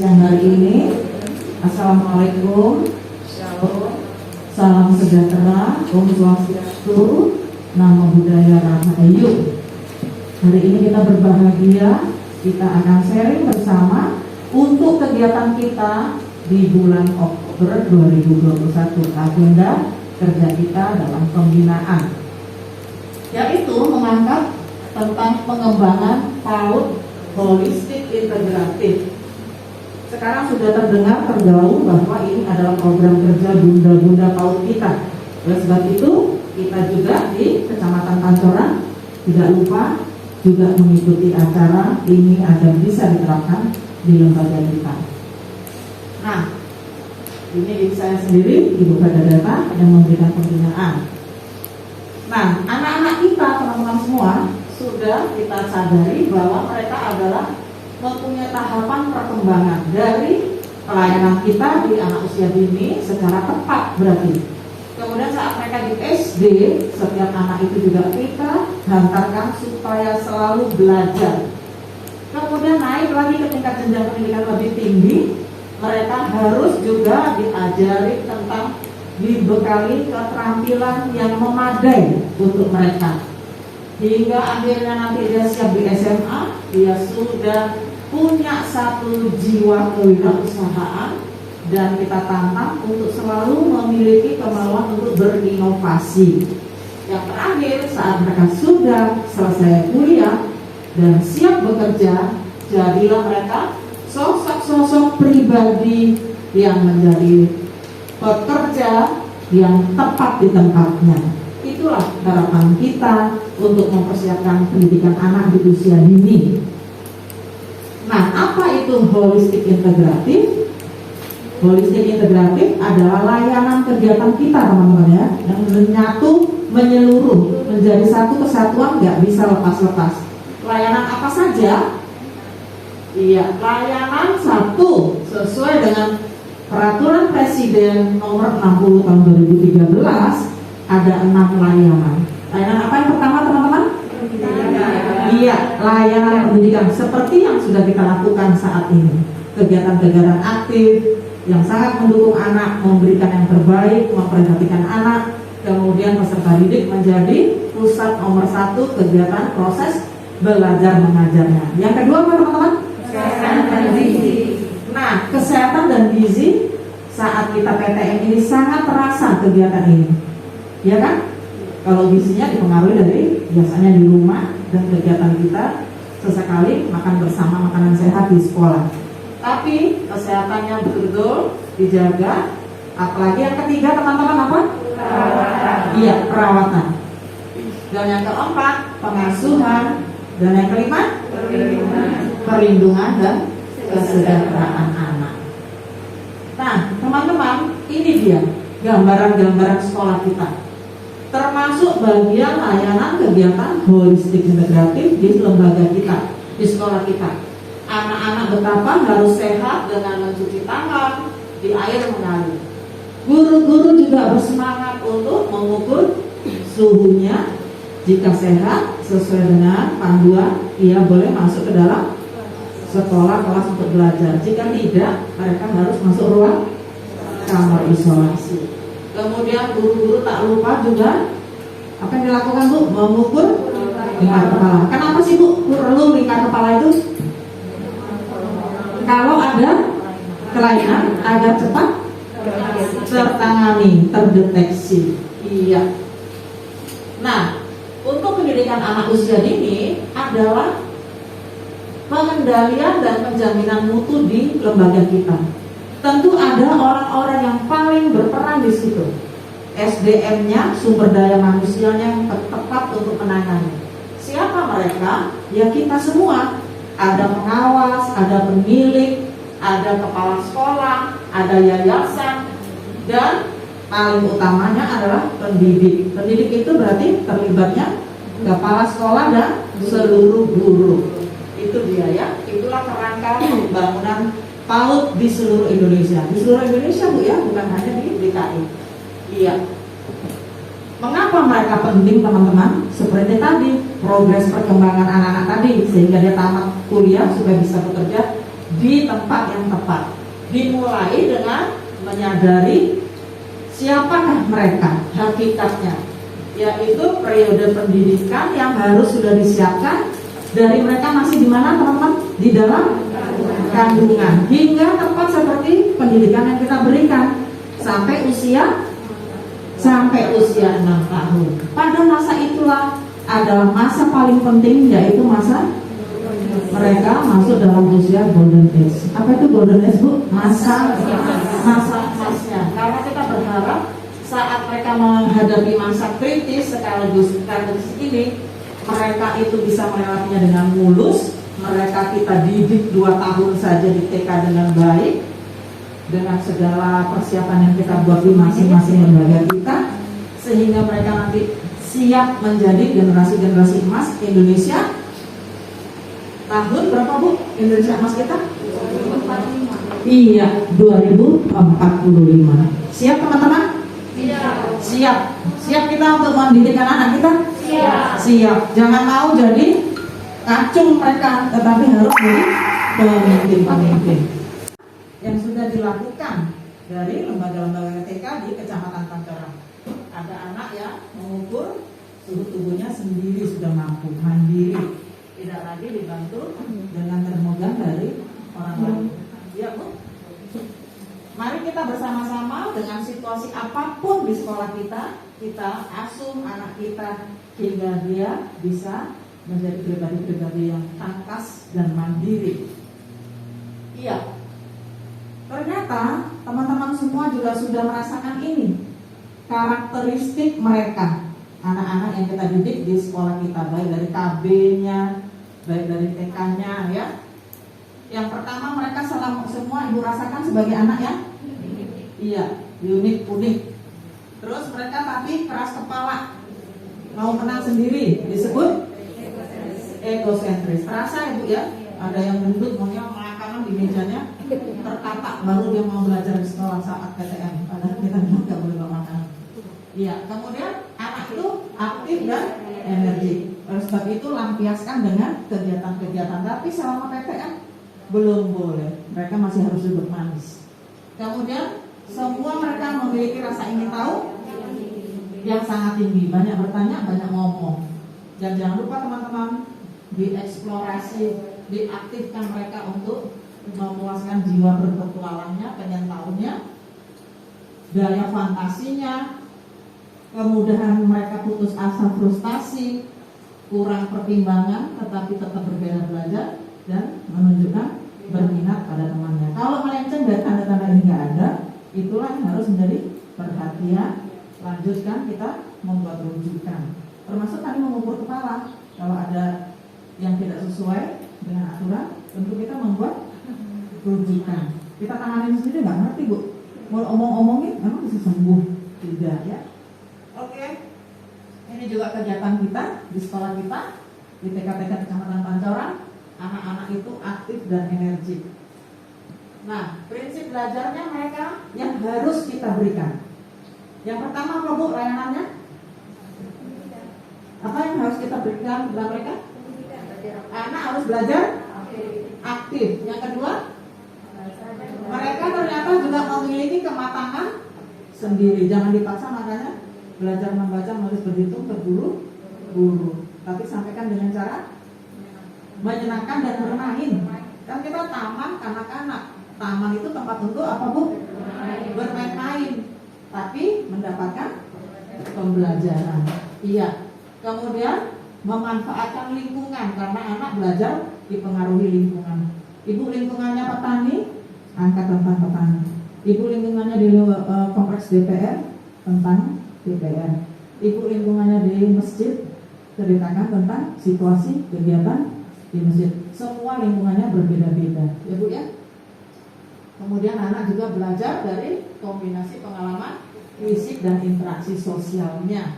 Siang hari ini, Assalamualaikum, Shalom, salam sejahtera, Om Swastiastu, Namo Buddhaya Rahayu. Hari ini kita berbahagia, kita akan sharing bersama untuk kegiatan kita di bulan Oktober 2021, agenda kerja kita dalam pembinaan, yaitu mengangkat tentang pengembangan PAUD holistik integratif. Sekarang sudah terdengar terjauh bahwa ini adalah program kerja bunda-bunda PAUD kita. Oleh sebab itu, kita juga di Kecamatan Pancoran tidak lupa juga mengikuti acara ini agar bisa diterapkan di lembaga kita. Nah, ini saya sendiri, Ibu Kadadata yang memberikan pembinaan. Nah, anak-anak kita, teman-teman semua, sudah kita sadari bahwa mereka adalah mempunyai tahapan perkembangan dari pelayanan kita di anak usia dini secara tepat berarti. Kemudian saat mereka di SD, setiap anak itu juga kita hantarkan supaya selalu belajar. Kemudian naik lagi ke tingkat jenjang pendidikan lebih tinggi, mereka harus juga diajari tentang dibekali keterampilan yang memadai untuk mereka. Hingga akhirnya nanti dia siap di SMA, dia sudah punya satu jiwa kewirausahaan dan kita tantang untuk selalu memiliki kemauan untuk berinovasi. Yang terakhir, saat mereka sudah selesai kuliah dan siap bekerja, jadilah mereka sosok-sosok pribadi yang menjadi pekerja yang tepat di tempatnya. Itulah harapan kita untuk mempersiapkan pendidikan anak di usia dini. Nah, apa itu holistik integratif? Holistik integratif adalah layanan kegiatan kita, teman-teman ya, yang menyatu, menyeluruh, menjadi satu kesatuan, nggak bisa lepas-lepas. Layanan apa saja? Iya, layanan satu sesuai dengan Peraturan Presiden Nomor 60 Tahun 2013 ada 6 layanan. Layanan apa yang pertama, teman-teman? Iya, layanan pendidikan seperti yang sudah kita lakukan saat ini. Kegiatan-kegiatan aktif yang sangat mendukung anak, memberikan yang terbaik, memperhatikan anak. Kemudian peserta didik menjadi pusat nomor 1 kegiatan proses belajar mengajarnya. Yang kedua apa, teman-teman? Kesehatan dan gizi. Nah, kesehatan dan gizi saat kita PTM ini sangat terasa kegiatan ini, ya kan? Kalau gizinya dipengaruhi dari biasanya di rumah dan kegiatan kita sesekali makan bersama makanan sehat di sekolah. Tapi kesehatannya betul-betul dijaga. Apalagi yang ketiga, teman-teman, apa? Perawatan. Iya, perawatan. Dan yang keempat, pengasuhan. Dan yang kelima, perlindungan dan kesejahteraan anak. Nah, teman-teman, ini dia gambaran-gambaran sekolah kita, termasuk bagian layanan kegiatan holistik integratif di lembaga kita, di sekolah kita. Anak-anak betapa harus sehat dengan mencuci tangan di air mengalir. Guru-guru juga bersemangat untuk mengukur suhunya. Jika sehat sesuai dengan panduan, ia boleh masuk ke dalam sekolah kelas untuk belajar. Jika tidak, mereka harus masuk ruang kamar isolasi. Kemudian guru-guru tak lupa juga apa yang dilakukan, Bu? Mengukur lingkar kepala. Kenapa sih, Bu, perlu lingkar kepala itu? Kalau ada kelainan agar cepat tertangani, terdeteksi. Iya. Nah, untuk pendidikan anak usia dini adalah pengendalian dan penjaminan mutu di lembaga kita. Tentu ada orang-orang yang paling berperan di situ. SDM-nya, sumber daya manusianya yang tepat untuk menangani. Siapa mereka? Ya kita semua. Ada pengawas, ada pemilik, ada kepala sekolah, ada yayasan, dan paling utamanya adalah pendidik. Pendidik itu berarti terlibatnya kepala sekolah dan seluruh guru. Itu dia ya, itulah kerangka pembangunan PAUD di seluruh Indonesia. Di seluruh Indonesia, Bu ya, bukan hanya di DKI. Iya. Mengapa mereka penting, teman-teman? Seperti tadi, progres perkembangan anak-anak tadi, sehingga dia tamat kuliah supaya bisa bekerja di tempat yang tepat. Dimulai dengan menyadari siapakah mereka hakikatnya, yaitu periode pendidikan yang harus sudah disiapkan dari mereka masih di mana teman-teman? Di dalam kandungan, hingga tepat seperti pendidikan yang kita berikan sampai usia 6 tahun. Pada masa itulah adalah masa paling penting, yaitu masa mereka masuk dalam usia golden age. Apa itu golden age, Bu? Masa emasnya. Karena kita berharap saat mereka menghadapi masa kritis sekaligus ini, mereka itu bisa melewatinya dengan mulus. Mereka kita didik 2 tahun saja di TK dengan baik, dengan segala persiapan yang kita buat di masing-masing lembaga kita, sehingga mereka nanti siap menjadi generasi-generasi emas Indonesia. Tahun berapa, Bu? Indonesia emas kita? 2045. Iya, 2045. Siap teman-teman? Siap. Siap kita untuk mendidik anak kita? Siap. Jangan mau jadi kacung mereka, tetapi harus menjadi pemimpin. Yang sudah dilakukan dari lembaga-lembaga TK di Kecamatan Pancoran. Ada anak yang mengukur suhu tubuhnya sendiri, sudah mampu mandiri, tidak lagi dibantu dengan termogan dari orang lain. Ya, Bu. Mari kita bersama-sama dengan situasi apapun di sekolah kita asuh anak kita hingga dia bisa menjadi pribadi-pribadi yang tangkas dan mandiri. Iya. Ternyata teman-teman semua juga sudah merasakan ini, karakteristik mereka, anak-anak yang kita didik di sekolah kita, baik dari KB-nya, baik dari TK-nya, ya. Yang pertama, mereka semua ibu rasakan sebagai anak yang unik. Terus mereka tapi keras kepala, mau menang sendiri, disebut egosentris. Terasa ibu ya, ada yang gendut maunya makanan di mejanya terkatak, baru dia mau belajar di sekolah saat PTM, padahal kita nggak boleh bawa makanan. Iya, kemudian anak itu aktif dan energi. Oleh sebab itu lampiaskan dengan kegiatan-kegiatan. Tapi selama PTM belum boleh, mereka masih harus duduk manis. Kemudian semua mereka memiliki rasa ingin tahu yang sangat tinggi, banyak bertanya, banyak ngomong. Dan jangan lupa teman-teman, dieksplorasi, diaktifkan mereka untuk memuaskan jiwa berpetualangnya, pengen tahunya, daya fantasinya, kemudahan mereka putus asa, frustasi, kurang pertimbangan, tetapi tetap berbela belajar dan menunjukkan berminat pada temannya. Kalau melenceng dari tanda-tanda ini nggak ada, itulah yang harus menjadi perhatian. Lanjutkan kita membuat rujukan, termasuk tadi mengukur kepala. Kalau ada yang tidak sesuai dengan aturan, tentu kita membuat rujukan. Kita tanganin sendiri nggak ngerti, Bu. Mau omong-omongin, memang bisa sembuh? Tidak, ya. Oke. Ini juga kegiatan kita di sekolah kita di TK-TK Kecamatan Pancoran. Anak-anak itu aktif dan energik. Nah, prinsip belajarnya mereka yang harus kita berikan. Yang pertama apa, Bu, layanannya? Apa yang harus kita berikan kepada mereka? Anak harus belajar aktif. Yang kedua, mereka ternyata juga memiliki kematangan sendiri. Jangan dipaksa, makanya belajar membaca, menulis, berhitung terburu-buru. Tapi sampaikan dengan cara menyenangkan dan bermain. Kan kita taman kanak-kanak. Taman itu tempat untuk apa, Bu? Bermain-main, tapi mendapatkan pembelajaran. Iya. Kemudian memanfaatkan lingkungan, karena anak belajar dipengaruhi lingkungan. Ibu lingkungannya petani, angkat tentang petani. Ibu lingkungannya di kompleks DPR, tentang DPR. Ibu lingkungannya di masjid, ceritakan tentang situasi kegiatan di masjid. Semua lingkungannya berbeda-beda, ya Bu ya. Kemudian anak juga belajar dari kombinasi pengalaman fisik dan interaksi sosialnya.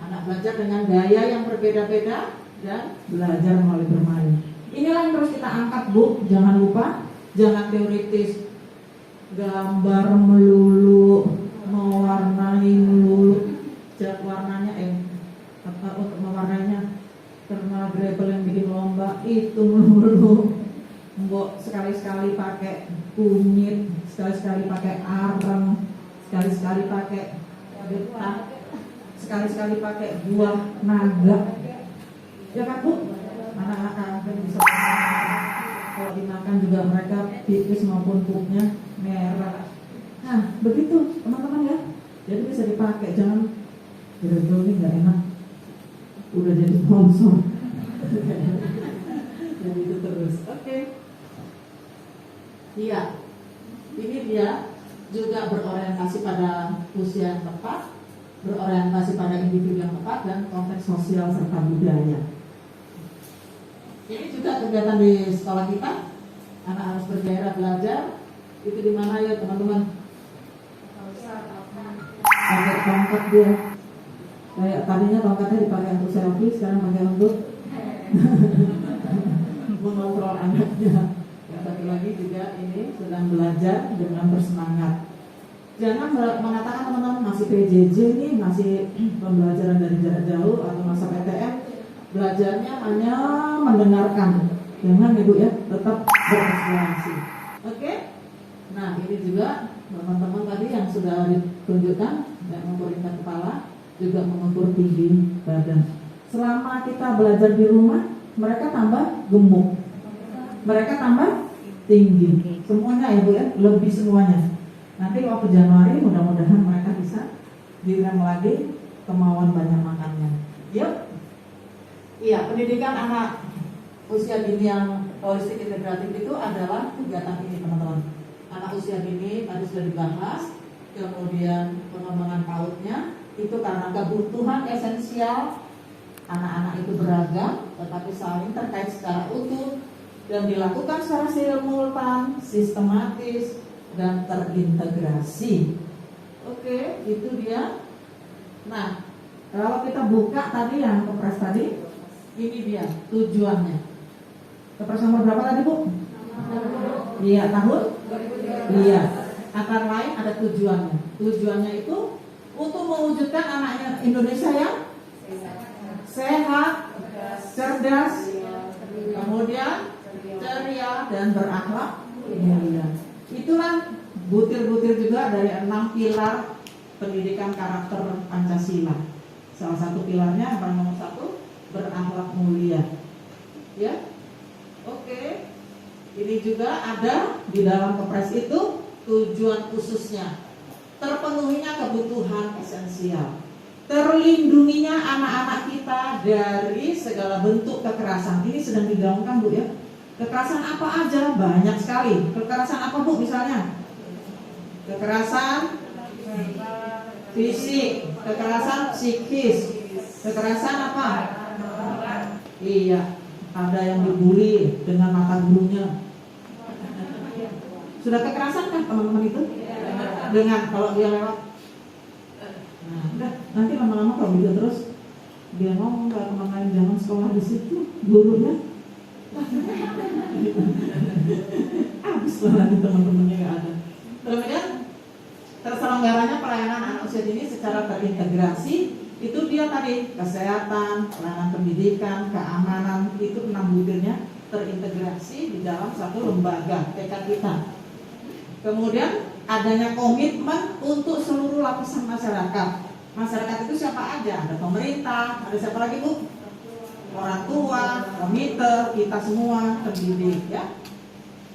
Anak belajar dengan gaya yang berbeda-beda dan belajar melalui bermain. Inilah yang terus kita angkat, Bu. Jangan lupa, jangan teoritis, gambar melulu, mewarnai melulu. Warnanya untuk mewarnainya, karena Grebel yang bikin lomba itu melulu. Bu, sekali-sekali pakai kunyit, sekali-sekali pakai arem, sekali-sekali pakai getah, sekali-sekali pakai buah naga. Ya kan Bu? Anak-anak kan bisa kalau dimakan juga mereka pipis maupun pupnya merah. Nah, begitu teman-teman ya. Jadi bisa dipakai, jangan kira-kira ini nggak enak. Udah jadi sponsor. Jadi itu terus. Oke. Iya. Ini dia juga berorientasi pada usia yang tepat, berorientasi pada individu yang tepat dan konteks sosial serta budaya. Ini juga kegiatan di sekolah kita. Anak harus bergairah belajar. Itu di mana ya teman-teman? Pakai tongkat dia. Kayak tadinya tongkatnya dipakai untuk selfie, sekarang pakai untuk mengontrol anaknya. Yang satu lagi juga ini sedang belajar dengan bersemangat. Jangan mengatakan teman-teman masih PJJ nih, masih pembelajaran dari jarak jauh atau masa PTM, belajarnya hanya mendengarkan. Jangan ibu ya, tetap bereksplorasi. Oke? Nah ini juga teman-teman tadi yang sudah ditunjukkan, yang mengukur tingkat kepala, juga mengukur tinggi badan. Selama kita belajar di rumah, mereka tambah gemuk, mereka tambah tinggi. Semuanya ya Bu ya, lebih semuanya. Nanti waktu Januari mudah-mudahan mereka bisa direm lagi kemauan banyak makannya. Yuk. Iya, pendidikan anak usia dini yang holistik integratif itu adalah kegiatan ini teman-teman. Anak usia dini tadi sudah dibahas, kemudian pengembangan PAUD-nya itu karena kebutuhan esensial anak-anak itu beragam, tetapi saling terkait secara utuh dan dilakukan secara simultan, sistematis dan terintegrasi. Oke, itu dia. Nah, kalau kita buka tadi yang kepres tadi, ini dia tujuannya. Kepres nomor berapa tadi Bu? Iya, tahun? Iya. Antara lain ada tujuannya. Tujuannya itu untuk mewujudkan anaknya Indonesia yang sehat, cerdas, kemudian ceria dan berakhlak mulia. Itulah butir-butir juga dari 6 pilar pendidikan karakter Pancasila. Salah satu pilarnya yang nomor 1 berakhlak mulia. Ya, oke. Ini juga ada di dalam kepres itu tujuan khususnya, terpenuhinya kebutuhan esensial, terlindunginya anak-anak kita dari segala bentuk kekerasan. Ini sedang digaungkan Bu ya. Kekerasan apa aja? Banyak sekali. Kekerasan apa Bu misalnya? Kekerasan fisik, kekerasan psikis, kekerasan apa? Iya, ada yang dibully dengan mata gurunya. Sudah kekerasan kan teman-teman itu? Dengan kalau dia lewat. Nah, udah nanti lama-lama kalau gitu terus dia ngomong kalau kemana jangan sekolah di situ gurunya. Habis lah nanti teman-temannya nggak ada. Kemudian terselenggaranya pelayanan anak usia dini secara terintegrasi. Itu dia tadi kesehatan, pelayanan pendidikan, keamanan, itu 6 butirnya terintegrasi di dalam satu lembaga TK kita. Kemudian adanya komitmen untuk seluruh lapisan masyarakat. Masyarakat itu siapa aja? Ada pemerintah, ada siapa lagi Bu? Orang tua, komite, kita semua pendidik ya.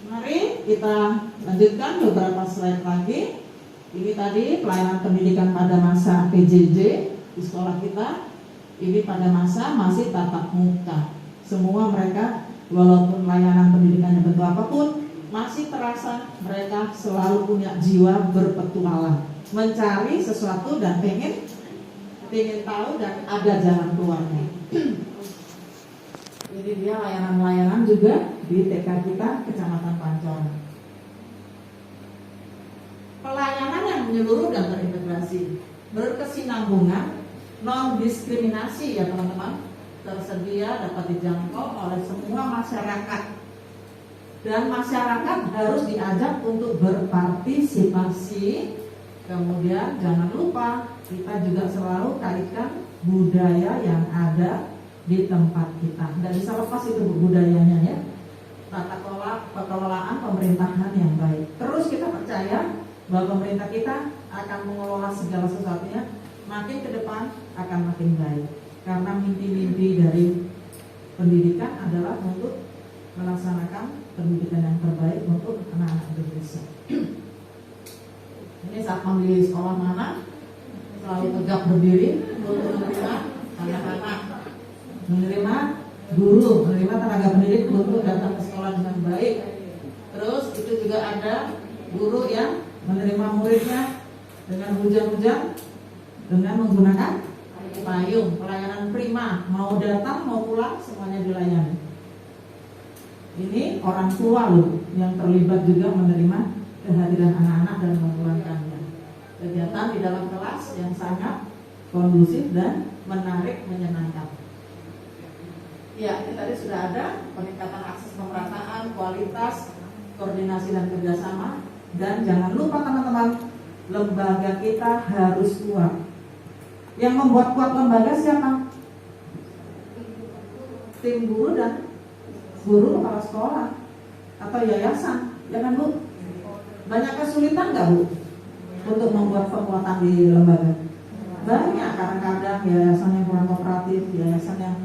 Mari kita lanjutkan beberapa slide lagi. Ini tadi pelayanan pendidikan pada masa PJJ di sekolah kita. Ini pada masa masih tatap muka. Semua mereka walaupun layanan pendidikannya bentuk apapun, masih terasa mereka selalu punya jiwa berpetualang, mencari sesuatu dan pengen tahu dan ada jalan keluarnya. Jadi dia layanan-layanan juga di TK kita Kecamatan Pancoran. Pelayanan yang menyeluruh dan terintegrasi, berkesinambungan, non diskriminasi ya teman-teman, tersedia dapat dijangkau oleh semua masyarakat. Dan masyarakat harus diajak untuk berpartisipasi. Kemudian jangan lupa kita juga selalu kaitkan budaya yang ada di tempat kita. Tidak bisa lepas itu budayanya ya. tata kelola pengelolaan pemerintahan yang baik. Terus kita percaya bahwa pemerintah kita akan mengelola segala sesuatunya makin ke depan akan makin baik. Karena mimpi-mimpi dari pendidikan adalah untuk melaksanakan pendidikan yang terbaik untuk anak-anak Indonesia. Ini saat memilih sekolah mana selalu tegak berdiri untuk menerima anak-anak, menerima guru, menerima tenaga pendidik untuk datang ke sekolah dengan baik. Terus itu juga ada guru yang menerima muridnya dengan hujan-hujan dengan menggunakan payung. Pelayanan prima, mau datang mau pulang semuanya dilayani. Ini orang tua loh yang terlibat juga menerima kehadiran anak-anak dan memulangkannya. Kegiatan di dalam kelas yang sangat kondusif dan menarik, menyenangkan. Ya, ini tadi sudah ada peningkatan akses pemerataan, kualitas, koordinasi dan kerjasama. Dan jangan lupa teman-teman, lembaga kita harus kuat. Yang membuat kuat lembaga siapa? Tim guru dan guru kepala sekolah atau yayasan, ya kan Bu? Banyak kesulitan nggak Bu untuk membuat kekuatan di lembaga? Banyak, kadang-kadang yayasan yang kurang kooperatif, yayasan yang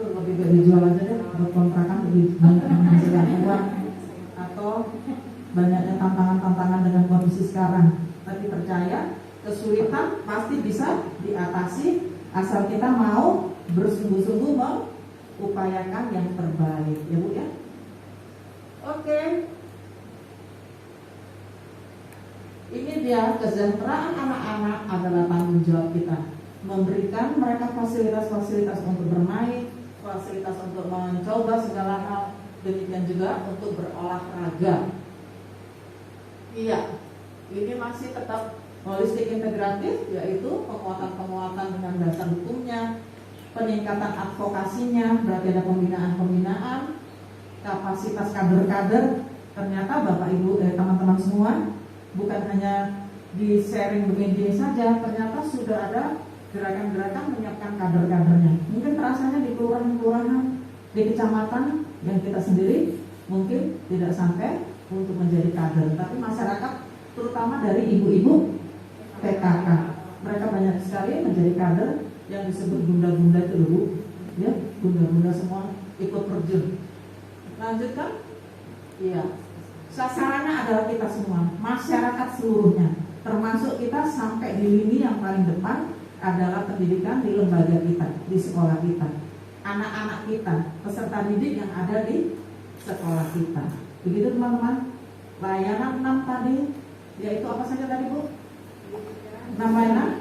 lebih baik dijual aja deh, buat kontrakan lebih banyak menghasilkan uang, atau banyaknya tantangan-tantangan dengan kondisi sekarang. Tapi percaya kesulitan pasti bisa diatasi asal kita mau bersungguh-sungguh mengupayakan yang terbaik, ya Bu ya. Oke. Ini dia, kesejahteraan anak-anak adalah tanggung jawab kita. Memberikan mereka fasilitas-fasilitas untuk bermain, fasilitas untuk mencoba segala hal, demikian juga untuk berolahraga. Iya, ini masih tetap holistik integratif, yaitu penguatan-penguatan dengan dasar hukumnya, peningkatan advokasinya, berarti ada pembinaan-pembinaan, kapasitas kader-kader. Ternyata Bapak Ibu, teman-teman semua, bukan hanya di sharing begini saja, ternyata sudah ada gerakan-gerakan menyiapkan kader-kadernya. Mungkin terasanya di kelurahan-kelurahan, di kecamatan yang kita sendiri mungkin tidak sampai untuk menjadi kader, tapi masyarakat terutama dari ibu-ibu PKK, mereka banyak sekali menjadi kader yang disebut bunda-bunda itu dulu, ya, bunda-bunda semua ikut terjun. Lanjutkan, iya. Sasarannya adalah kita semua, masyarakat seluruhnya, termasuk kita sampai di lini yang paling depan adalah pendidikan di lembaga kita, di sekolah kita, anak-anak kita, peserta didik yang ada di sekolah kita. Begitu teman-teman. Layanan 6 tadi, yaitu apa saja tadi Bu? Namanya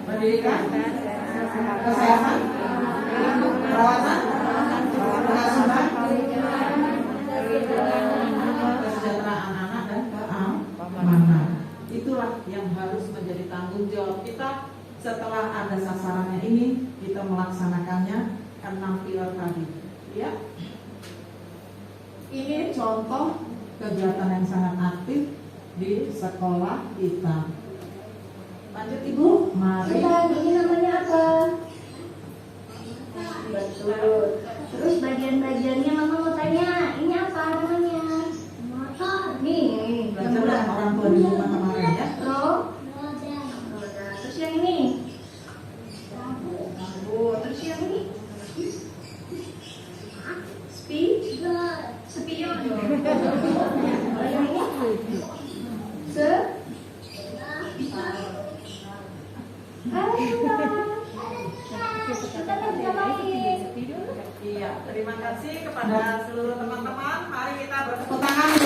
pendidikan, kesehatan, perawatan, pengasuhan, kesejahteraan anak dan keamanan. Itulah yang harus menjadi tanggung jawab kita. Setelah ada sasarannya ini, kita melaksanakannya 6 pilar tadi. Ya, ini contoh kegiatan yang sangat aktif di sekolah kita. Lanjut Ibu, mari. Ini namanya apa? Betul. Terus bagian-bagiannya Mama mau tanya, ini apa namanya? Mata. Nih. Belajar orang tua di rumah kemarin ya. Roda. Terus yang ini? Lampu. Terus yang ini? Spion. Kalau yang ini? Iya, terima kasih kepada seluruh teman-teman. Mari kita bertepuk tangan.